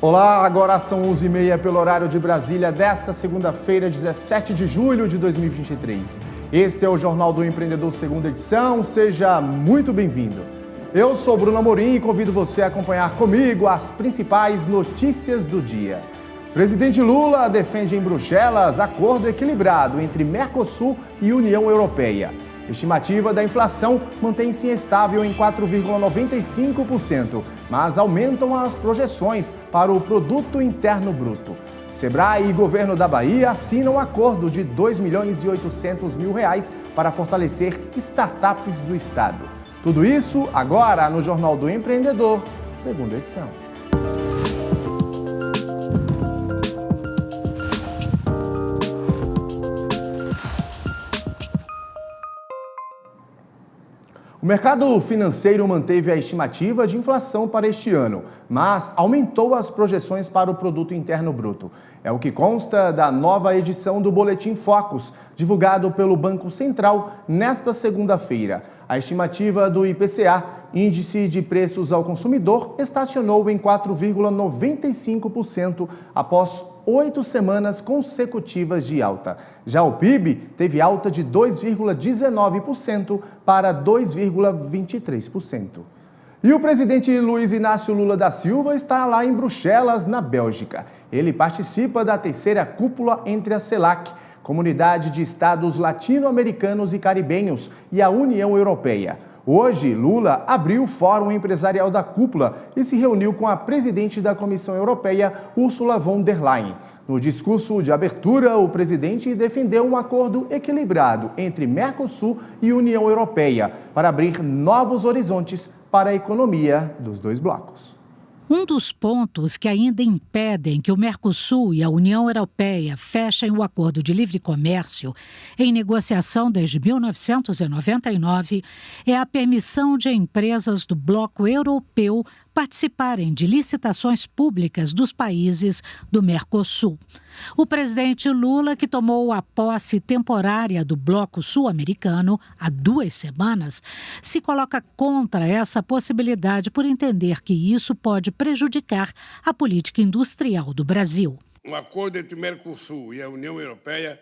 Olá, agora são 11h30 pelo horário de Brasília desta segunda-feira, 17 de julho de 2023. Este é o Jornal do Empreendedor, segunda edição. Seja muito bem-vindo. Eu sou Bruno Amorim e convido você a acompanhar comigo as principais notícias do dia. Presidente Lula defende em Bruxelas acordo equilibrado entre Mercosul e União Europeia. Estimativa da inflação mantém-se estável em 4,95%, mas aumentam as projeções para o Produto Interno Bruto. Sebrae e Governo da Bahia assinam um acordo de R$ 2.800.000 para fortalecer startups do Estado. Tudo isso agora no Jornal do Empreendedor, segunda edição. O mercado financeiro manteve a estimativa de inflação para este ano, mas aumentou as projeções para o Produto Interno Bruto. É o que consta da nova edição do Boletim Focus, divulgado pelo Banco Central nesta segunda-feira. A estimativa do IPCA, Índice de Preços ao Consumidor, estacionou em 4,95% após 8 semanas consecutivas de alta. Já o PIB teve alta de 2,19% para 2,23%. E o presidente Luiz Inácio Lula da Silva está lá em Bruxelas, na Bélgica. Ele participa da terceira cúpula entre a CELAC, Comunidade de Estados Latino-Americanos e Caribenhos, e a União Europeia. Hoje, Lula abriu o Fórum Empresarial da Cúpula e se reuniu com a presidente da Comissão Europeia, Ursula von der Leyen. No discurso de abertura, o presidente defendeu um acordo equilibrado entre Mercosul e União Europeia para abrir novos horizontes para a economia dos dois blocos. Um dos pontos que ainda impedem que o Mercosul e a União Europeia fechem o acordo de livre comércio, em negociação desde 1999, é a permissão de empresas do bloco europeu participarem de licitações públicas dos países do Mercosul. O presidente Lula, que tomou a posse temporária do bloco sul-americano há 2 semanas, se coloca contra essa possibilidade por entender que isso pode prejudicar a política industrial do Brasil. Um acordo entre o Mercosul e a União Europeia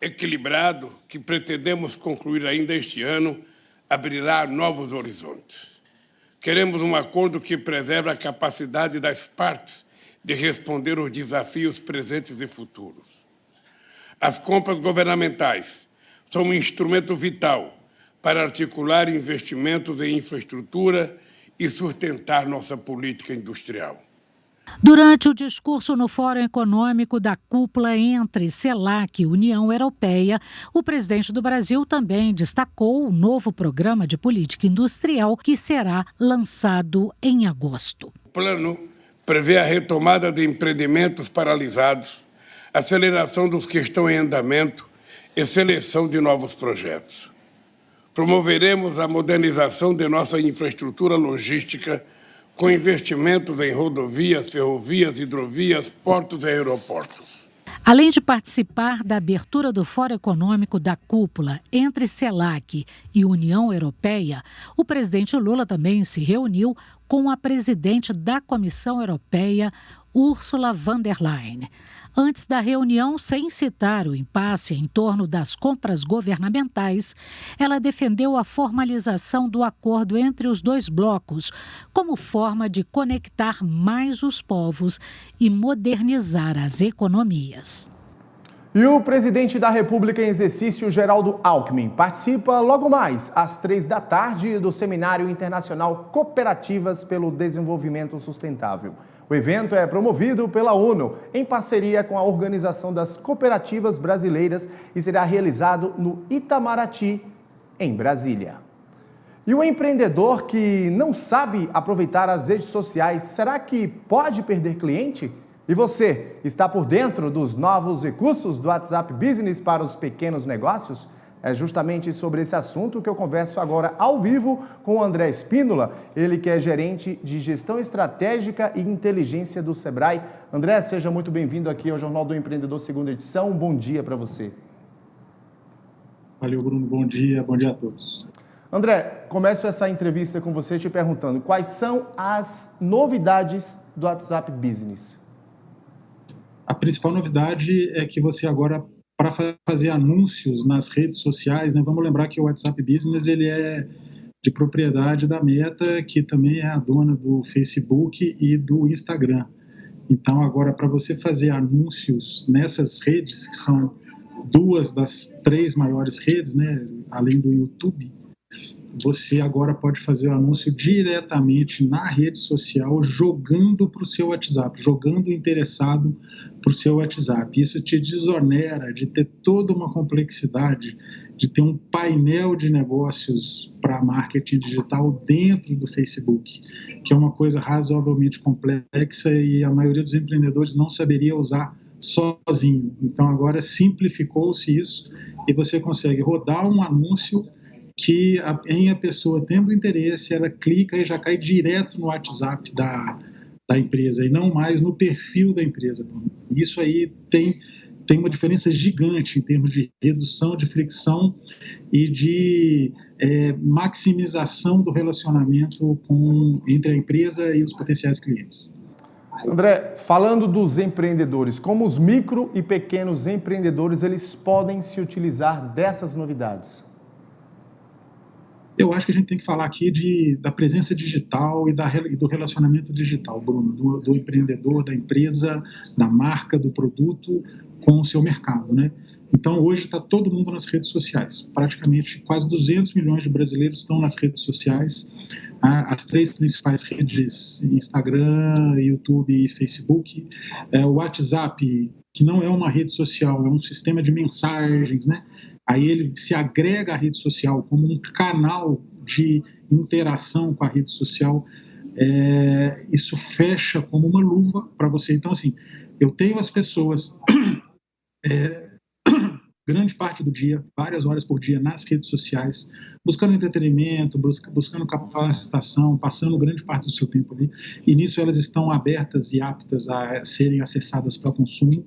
equilibrado, que pretendemos concluir ainda este ano, abrirá novos horizontes. Queremos um acordo que preserve a capacidade das partes de responder aos desafios presentes e futuros. As compras governamentais são um instrumento vital para articular investimentos em infraestrutura e sustentar nossa política industrial. Durante o discurso no Fórum Econômico da cúpula entre CELAC e União Europeia, o presidente do Brasil também destacou o novo programa de política industrial que será lançado em agosto. O plano prevê a retomada de empreendimentos paralisados, aceleração dos que estão em andamento e seleção de novos projetos. Promoveremos a modernização de nossa infraestrutura logística com investimentos em rodovias, ferrovias, hidrovias, portos e aeroportos. Além de participar da abertura do Fórum Econômico da cúpula entre CELAC e União Europeia, o presidente Lula também se reuniu com a presidente da Comissão Europeia, Ursula von der Leyen. Antes da reunião, sem citar o impasse em torno das compras governamentais, ela defendeu a formalização do acordo entre os dois blocos como forma de conectar mais os povos e modernizar as economias. E o presidente da República em exercício, Geraldo Alckmin, participa logo mais às 15h do Seminário Internacional Cooperativas pelo Desenvolvimento Sustentável. O evento é promovido pela ONU em parceria com a Organização das Cooperativas Brasileiras e será realizado no Itamaraty, em Brasília. E o empreendedor que não sabe aproveitar as redes sociais, será que pode perder cliente? E você, está por dentro dos novos recursos do WhatsApp Business para os pequenos negócios? É justamente sobre esse assunto que eu converso agora ao vivo com o André Espínola, ele que é gerente de Gestão Estratégica e Inteligência do Sebrae. André, seja muito bem-vindo aqui ao Jornal do Empreendedor, segunda edição. Um bom dia para você. Valeu, Bruno. Bom dia a todos. André, começo essa entrevista com você te perguntando quais são as novidades do WhatsApp Business. A principal novidade é que você agora, para fazer anúncios nas redes sociais, né, vamos lembrar que o WhatsApp Business ele é de propriedade da Meta, que também é a dona do Facebook e do Instagram. Então, agora, para você fazer anúncios nessas redes, que são 2 das 3 maiores redes, né, além do YouTube, você agora pode fazer o anúncio diretamente na rede social, jogando para o seu WhatsApp, jogando o interessado para o seu WhatsApp. Isso te desonera de ter toda uma complexidade, de ter um painel de negócios para marketing digital dentro do Facebook, que é uma coisa razoavelmente complexa e a maioria dos empreendedores não saberia usar sozinho. Então agora simplificou-se isso e você consegue rodar um anúncio que a pessoa tendo interesse, ela clica e já cai direto no WhatsApp da empresa e não mais no perfil da empresa. Isso aí tem uma diferença gigante em termos de redução de fricção e de maximização do relacionamento entre a empresa e os potenciais clientes. André, falando dos empreendedores, como os micro e pequenos empreendedores eles podem se utilizar dessas novidades? Eu acho que a gente tem que falar aqui da presença digital e do relacionamento digital, Bruno, do empreendedor, da empresa, da marca, do produto com o seu mercado, né? Então, hoje está todo mundo nas redes sociais. Praticamente quase 200 milhões de brasileiros estão nas redes sociais. As 3 principais redes, Instagram, YouTube e Facebook. O WhatsApp, que não é uma rede social, é um sistema de mensagens, né? Aí ele se agrega à rede social como um canal de interação com a rede social. Isso fecha como uma luva para você. Então, assim, eu tenho as pessoas grande parte do dia, várias horas por dia nas redes sociais, buscando entretenimento, buscando capacitação, passando grande parte do seu tempo ali. E nisso elas estão abertas e aptas a serem acessadas para consumo.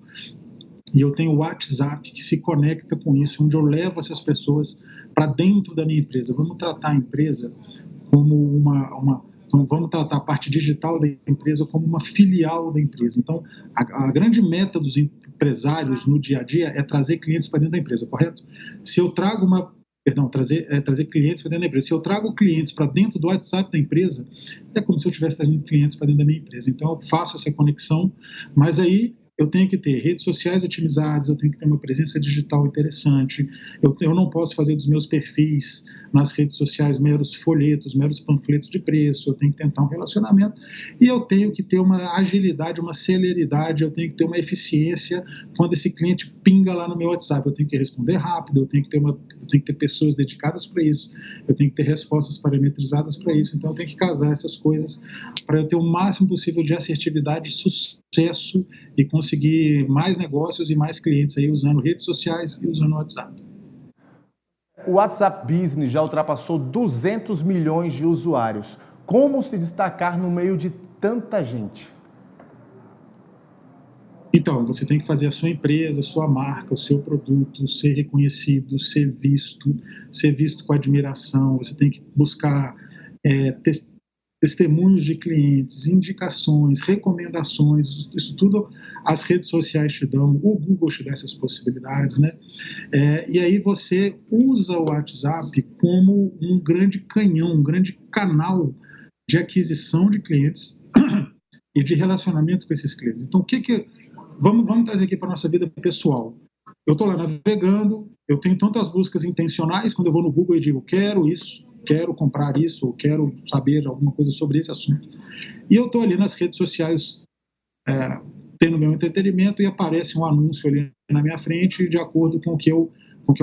E eu tenho o WhatsApp que se conecta com isso, onde eu levo essas pessoas para dentro da minha empresa. Vamos tratar a empresa como então, vamos tratar a parte digital da empresa como uma filial da empresa. Então, a grande meta dos empresários no dia a dia é trazer clientes para dentro da empresa, correto? Se eu trago trazer clientes para dentro da empresa. Se eu trago clientes para dentro do WhatsApp da empresa, é como se eu estivesse trazendo clientes para dentro da minha empresa. Então, eu faço essa conexão, mas aí eu tenho que ter redes sociais otimizadas, eu tenho que ter uma presença digital interessante, eu não posso fazer dos meus perfis nas redes sociais meros folhetos, meros panfletos de preço, eu tenho que tentar um relacionamento e eu tenho que ter uma agilidade, uma celeridade, eu tenho que ter uma eficiência quando esse cliente pinga lá no meu WhatsApp, eu tenho que responder rápido, eu tenho que ter pessoas dedicadas para isso, eu tenho que ter respostas parametrizadas para isso, então eu tenho que casar essas coisas para eu ter o máximo possível de assertividade, sucesso e conseguir mais negócios e mais clientes aí usando redes sociais e usando o WhatsApp. O WhatsApp Business já ultrapassou 200 milhões de usuários. Como se destacar no meio de tanta gente? Então, você tem que fazer a sua empresa, a sua marca, o seu produto, ser reconhecido, ser visto com admiração. Você tem que buscar testemunhos de clientes, indicações, recomendações, isso tudo as redes sociais te dão, o Google te dá essas possibilidades, né? E aí você usa o WhatsApp como um grande canhão, um grande canal de aquisição de clientes e de relacionamento com esses clientes. Então, vamos trazer aqui para a nossa vida pessoal. Eu estou lá navegando, eu tenho tantas buscas intencionais, quando eu vou no Google e digo, quero isso, quero comprar isso, ou quero saber alguma coisa sobre esse assunto. E eu estou ali nas redes sociais tendo meu entretenimento e aparece um anúncio ali na minha frente de acordo com o que eu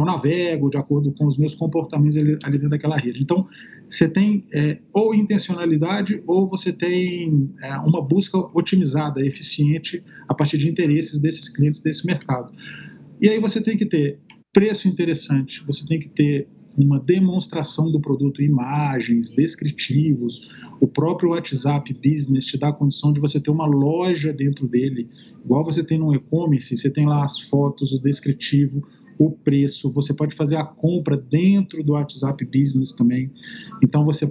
navego, de acordo com os meus comportamentos ali dentro daquela rede. Então, você tem ou intencionalidade ou você tem uma busca otimizada, eficiente, a partir de interesses desses clientes, desse mercado. E aí você tem que ter preço interessante, você tem que ter uma demonstração do produto, imagens, descritivos. O próprio WhatsApp Business te dá a condição de você ter uma loja dentro dele, igual você tem no e-commerce, você tem lá as fotos, o descritivo, o preço, você pode fazer a compra dentro do WhatsApp Business também. Então você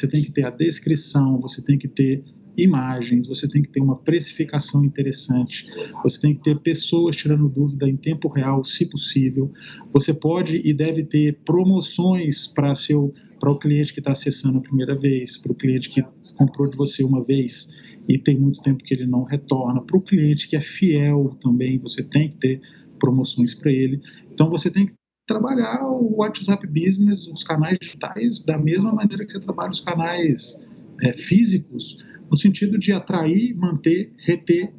tem que ter a descrição, você tem que ter imagens, você tem que ter uma precificação interessante, você tem que ter pessoas tirando dúvida em tempo real, se possível. Você pode e deve ter promoções para o cliente que está acessando a primeira vez, para o cliente que comprou de você uma vez e tem muito tempo que ele não retorna, para o cliente que é fiel também, você tem que ter promoções para ele. Então você tem que trabalhar o WhatsApp Business, os canais digitais, da mesma maneira que você trabalha os canais físicos, no sentido de atrair, manter, reter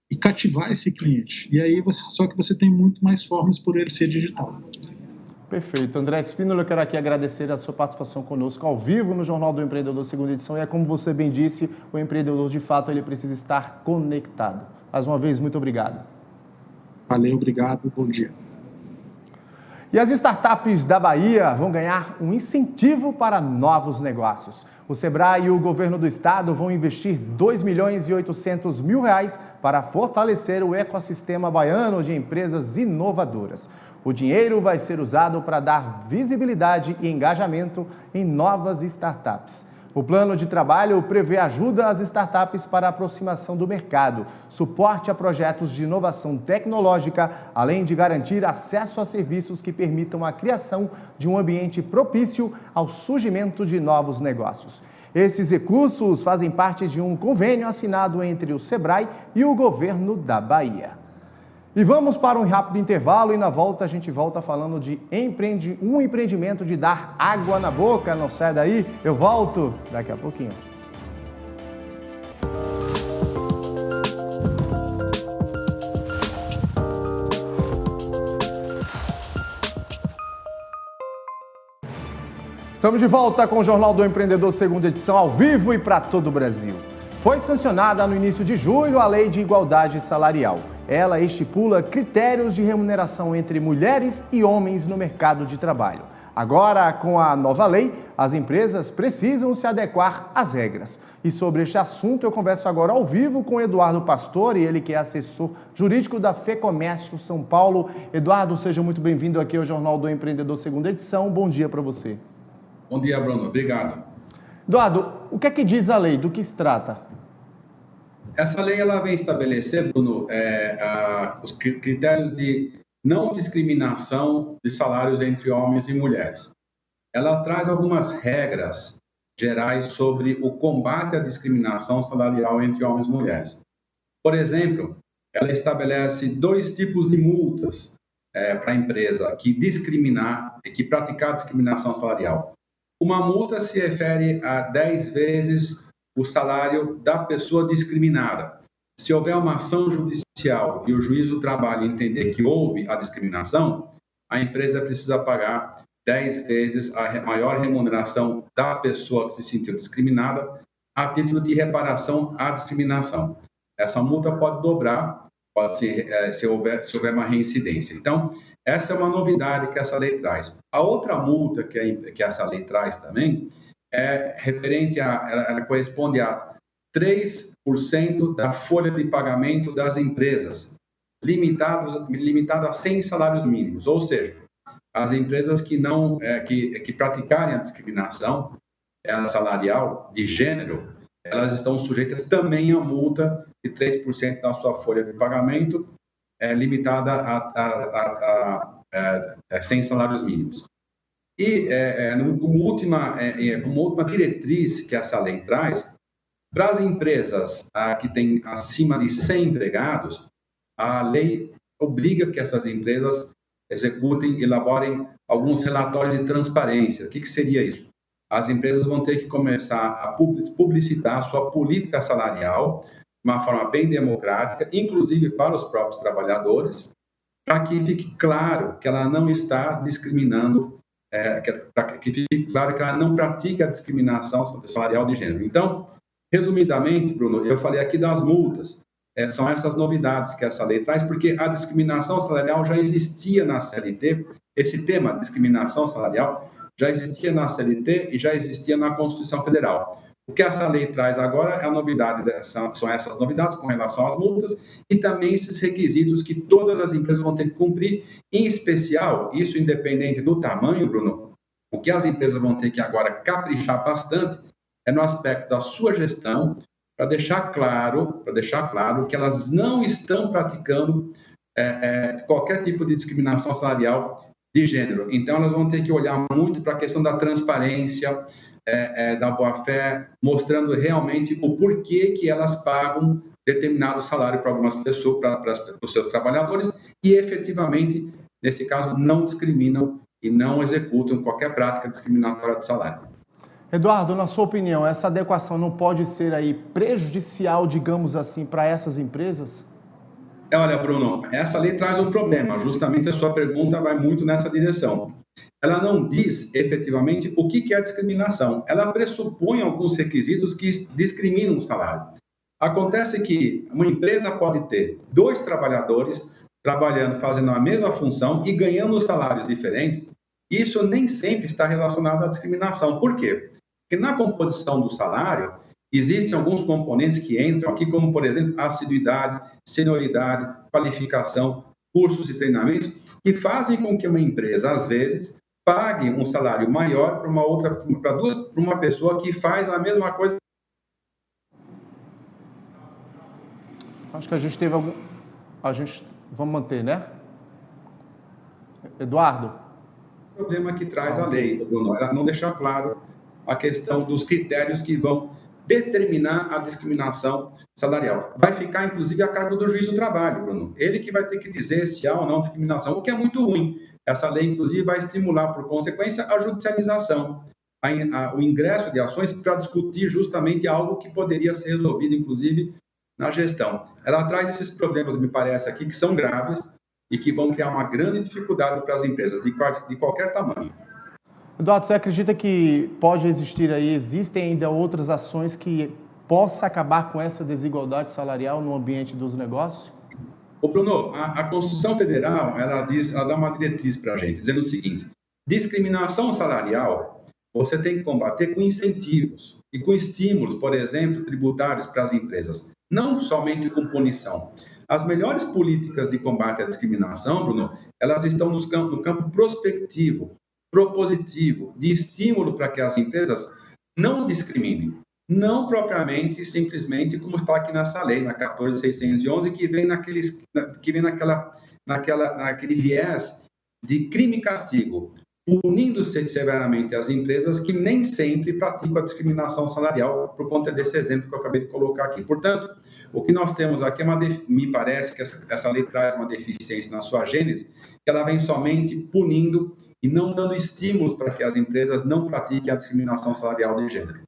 e cativar esse cliente. E aí só que você tem muito mais formas por ele ser digital. Perfeito. André Spínola, eu quero aqui agradecer a sua participação conosco ao vivo no Jornal do Empreendedor, segunda edição. E é como você bem disse, o empreendedor, de fato, ele precisa estar conectado. Mais uma vez, muito obrigado. Valeu, obrigado, bom dia. E as startups da Bahia vão ganhar um incentivo para novos negócios. O Sebrae e o governo do estado vão investir R$2.800.000 para fortalecer o ecossistema baiano de empresas inovadoras. O dinheiro vai ser usado para dar visibilidade e engajamento em novas startups. O plano de trabalho prevê ajuda às startups para a aproximação do mercado, suporte a projetos de inovação tecnológica, além de garantir acesso a serviços que permitam a criação de um ambiente propício ao surgimento de novos negócios. Esses recursos fazem parte de um convênio assinado entre o Sebrae e o governo da Bahia. E vamos para um rápido intervalo e na volta a gente volta falando de um empreendimento de dar água na boca. Não sai daí, eu volto daqui a pouquinho. Estamos de volta com o Jornal do Empreendedor, segunda edição, ao vivo e para todo o Brasil. Foi sancionada no início de julho a Lei de Igualdade Salarial. Ela estipula critérios de remuneração entre mulheres e homens no mercado de trabalho. Agora, com a nova lei, as empresas precisam se adequar às regras. E sobre este assunto, eu converso agora ao vivo com Eduardo Pastore, ele que é assessor jurídico da FEComércio São Paulo. Eduardo, seja muito bem-vindo aqui ao Jornal do Empreendedor, segunda edição. Bom dia para você. Bom dia, Bruno. Obrigado. Eduardo, o que é que diz a lei? Do que se trata? Essa lei ela vem estabelecer, Bruno, os critérios de não discriminação de salários entre homens e mulheres. Ela traz algumas regras gerais sobre o combate à discriminação salarial entre homens e mulheres. Por exemplo, ela estabelece 2 tipos de multas para a empresa que praticar discriminação salarial. Uma multa se refere a 10 vezes o salário da pessoa discriminada. Se houver uma ação judicial e o juiz do trabalho entender que houve a discriminação, a empresa precisa pagar 10 vezes a maior remuneração da pessoa que se sentiu discriminada a título de reparação à discriminação. Essa multa pode dobrar, se houver uma reincidência. Então, essa é uma novidade que essa lei traz. A outra multa que essa lei traz também é referente ela corresponde a 3% da folha de pagamento das empresas, limitado a 100 salários mínimos, ou seja, as empresas que praticarem a discriminação salarial de gênero, elas estão sujeitas também a multa de 3% da sua folha de pagamento, limitada a 100 salários mínimos. E, como última diretriz que essa lei traz, para as empresas que têm acima de 100 empregados, a lei obriga que essas empresas elaborem alguns relatórios de transparência. O que seria isso? As empresas vão ter que começar a publicitar a sua política salarial de uma forma bem democrática, inclusive para os próprios trabalhadores, para que fique claro que ela não está discriminando, para que fique claro que ela não pratica a discriminação salarial de gênero. Então, resumidamente, Bruno, eu falei aqui das multas, são essas novidades que essa lei traz, porque a discriminação salarial já existia na CLT, esse tema, discriminação salarial, já existia na CLT e já existia na Constituição Federal. O que essa lei traz agora é a novidade, são essas novidades com relação às multas e também esses requisitos que todas as empresas vão ter que cumprir, em especial, isso independente do tamanho, Bruno, o que as empresas vão ter que agora caprichar bastante é no aspecto da sua gestão, para deixar claro que elas não estão praticando qualquer tipo de discriminação salarial de gênero. Então, elas vão ter que olhar muito para a questão da transparência, da boa-fé, mostrando realmente o porquê que elas pagam determinado salário para algumas pessoas, para os seus trabalhadores, e efetivamente, nesse caso, não discriminam e não executam qualquer prática discriminatória de salário. Eduardo, na sua opinião, essa adequação não pode ser aí prejudicial, digamos assim, para essas empresas? Olha, Bruno, essa lei traz um problema, justamente a sua pergunta vai muito nessa direção. Ela não diz, efetivamente, o que é discriminação. Ela pressupõe alguns requisitos que discriminam o salário. Acontece que uma empresa pode ter 2 trabalhadores trabalhando, fazendo a mesma função e ganhando salários diferentes. Isso nem sempre está relacionado à discriminação. Por quê? Porque na composição do salário, existem alguns componentes que entram aqui, como, por exemplo, assiduidade, senioridade, qualificação, cursos e treinamentos, que fazem com que uma empresa, às vezes, pague um salário maior para uma pessoa que faz a mesma coisa. Acho que a gente teve algum... Vamos manter, né? Eduardo? O problema que traz a lei, Bruno, ela não deixa claro a questão dos critérios que vão determinar a discriminação salarial. Vai ficar, inclusive, a cargo do juiz do trabalho, Bruno. Ele que vai ter que dizer se há ou não discriminação, o que é muito ruim. Essa lei, inclusive, vai estimular, por consequência, a judicialização, o ingresso de ações para discutir justamente algo que poderia ser resolvido, inclusive, na gestão. Ela traz esses problemas, me parece aqui, que são graves e que vão criar uma grande dificuldade para as empresas de qualquer tamanho. Eduardo, você acredita que pode existir aí, existem ainda outras ações que possa acabar com essa desigualdade salarial no ambiente dos negócios? Ô Bruno, a Constituição Federal, ela dá uma diretriz para a gente, dizendo o seguinte: discriminação salarial você tem que combater com incentivos e com estímulos, por exemplo, tributários para as empresas, não somente com punição. As melhores políticas de combate à discriminação, Bruno, elas estão no campo prospectivo, propositivo, de estímulo para que as empresas não discriminem. Não propriamente, simplesmente, como está aqui nessa lei, na 14.611, que vem naquele viés de crime e castigo, punindo severamente as empresas que nem sempre praticam a discriminação salarial, por conta desse exemplo que eu acabei de colocar aqui. Portanto, o que nós temos aqui me parece que essa lei traz uma deficiência na sua gênese, que ela vem somente punindo e não dando estímulos para que as empresas não pratiquem a discriminação salarial de gênero.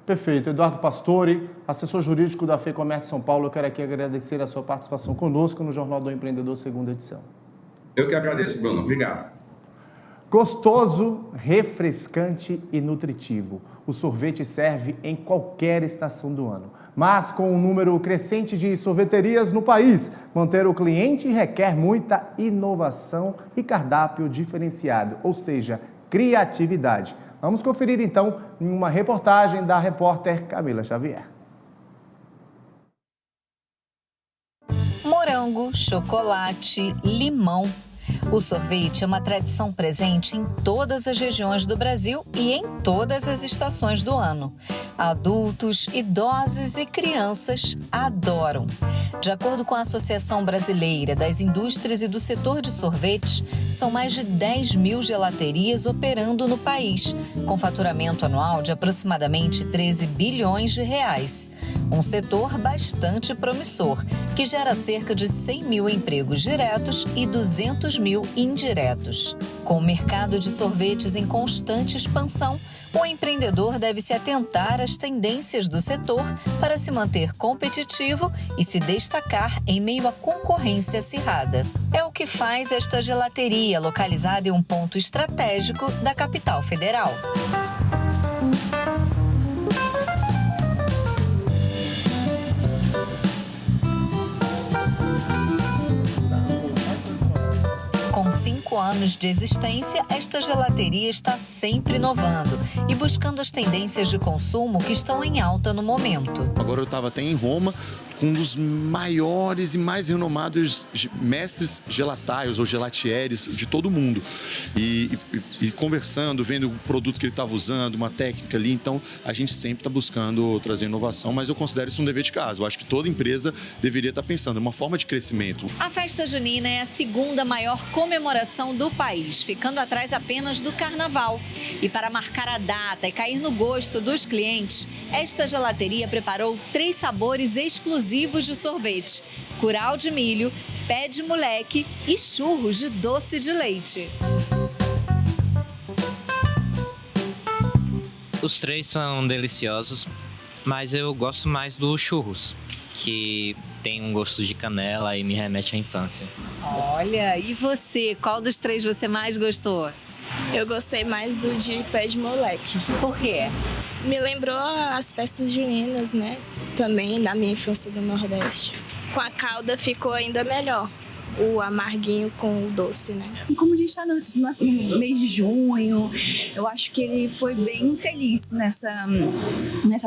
Perfeito. Eduardo Pastore, assessor jurídico da FEComércio São Paulo, eu quero aqui agradecer a sua participação conosco no Jornal do Empreendedor, segunda edição. Eu que agradeço, Bruno. Obrigado. Gostoso, refrescante e nutritivo. O sorvete serve em qualquer estação do ano. Mas com um número crescente de sorveterias no país, manter o cliente requer muita inovação e cardápio diferenciado, ou seja, criatividade. Vamos conferir então em uma reportagem da repórter Camila Xavier. Morango, chocolate, limão. O sorvete é uma tradição presente em todas as regiões do Brasil e em todas as estações do ano. Adultos, idosos e crianças adoram. De acordo com a Associação Brasileira das Indústrias e do Setor de Sorvetes, são mais de 10 mil gelaterias operando no país, com faturamento anual de aproximadamente 13 bilhões de reais. Um setor bastante promissor, que gera cerca de 100 mil empregos diretos e 200 mil indiretos. Com o mercado de sorvetes em constante expansão, o empreendedor deve se atentar às tendências do setor para se manter competitivo e se destacar em meio à concorrência acirrada. É o que faz esta gelateria, localizada em um ponto estratégico da capital federal. Com 5 anos de existência, esta gelateria está sempre inovando e buscando as tendências de consumo que estão em alta no momento. Agora eu estava até em Roma, com um dos maiores e mais renomados mestres gelataios ou gelatieres de todo o mundo. E conversando, vendo o produto que ele estava usando, uma técnica ali. Então, a gente sempre está buscando trazer inovação, mas eu considero isso um dever de casa. Eu acho que toda empresa deveria estar pensando em uma forma de crescimento. A festa junina é a segunda maior comemoração do país, ficando atrás apenas do carnaval. E para marcar a data e cair no gosto dos clientes, esta gelateria preparou 3 sabores exclusivos de sorvete: curau de milho, pé de moleque e churros de doce de leite. Os 3 são deliciosos, mas eu gosto mais do churros, que tem um gosto de canela e me remete à infância. Olha, e você? Qual dos 3 você mais gostou? Eu gostei mais do de pé de moleque. Por quê? Me lembrou as festas juninas, né? Também da minha infância do Nordeste. Com a calda ficou ainda melhor. O amarguinho com o doce, né? Como a gente está no mês de junho, eu acho que ele foi bem feliz nessa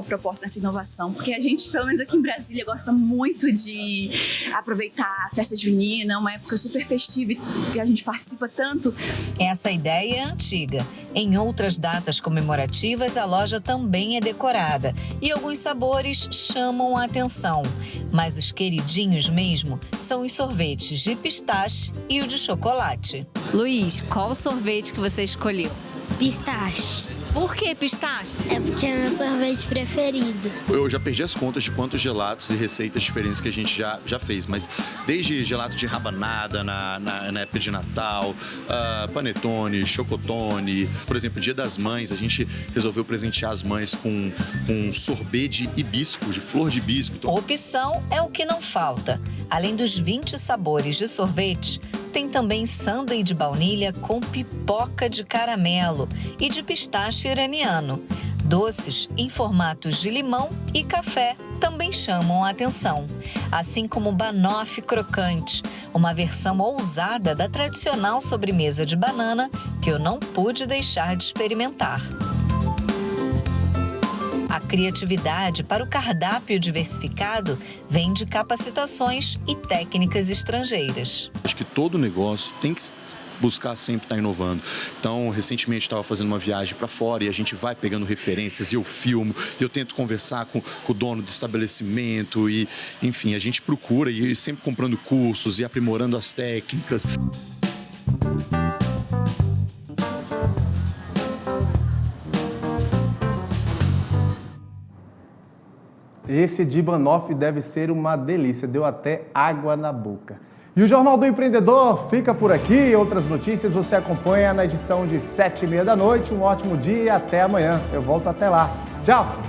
proposta, nessa inovação, porque a gente, pelo menos aqui em Brasília, gosta muito de aproveitar a festa junina, uma época super festiva que a gente participa tanto. Essa ideia é antiga. Em outras datas comemorativas, a loja também é decorada e alguns sabores chamam a atenção. Mas os queridinhos mesmo são os sorvetes de pistache e o de chocolate. Luiz, qual o sorvete que você escolheu? Pistache. Por que pistache? É porque é meu sorvete preferido. Eu já perdi as contas de quantos gelatos e receitas diferentes que a gente já fez, mas desde gelato de rabanada na época de Natal, panetone, chocotone, por exemplo, Dia das Mães, a gente resolveu presentear as mães com sorbet de hibisco, de flor de hibisco. Então... Opção é o que não falta. Além dos 20 sabores de sorvete, tem também sundae de baunilha com pipoca de caramelo e de pistache iraniano. Doces em formatos de limão e café também chamam a atenção, assim como banoffee crocante, uma versão ousada da tradicional sobremesa de banana que eu não pude deixar de experimentar. A criatividade para o cardápio diversificado vem de capacitações e técnicas estrangeiras. Acho que todo negócio tem que buscar sempre estar inovando. Então, recentemente estava fazendo uma viagem para fora e a gente vai pegando referências e eu filmo, eu tento conversar com o dono do estabelecimento e, enfim, a gente procura e sempre comprando cursos e aprimorando as técnicas. Esse de banoffee deve ser uma delícia, deu até água na boca. E o Jornal do Empreendedor fica por aqui. Outras notícias você acompanha na edição de 7h30 da noite. Um ótimo dia e até amanhã. Eu volto até lá. Tchau!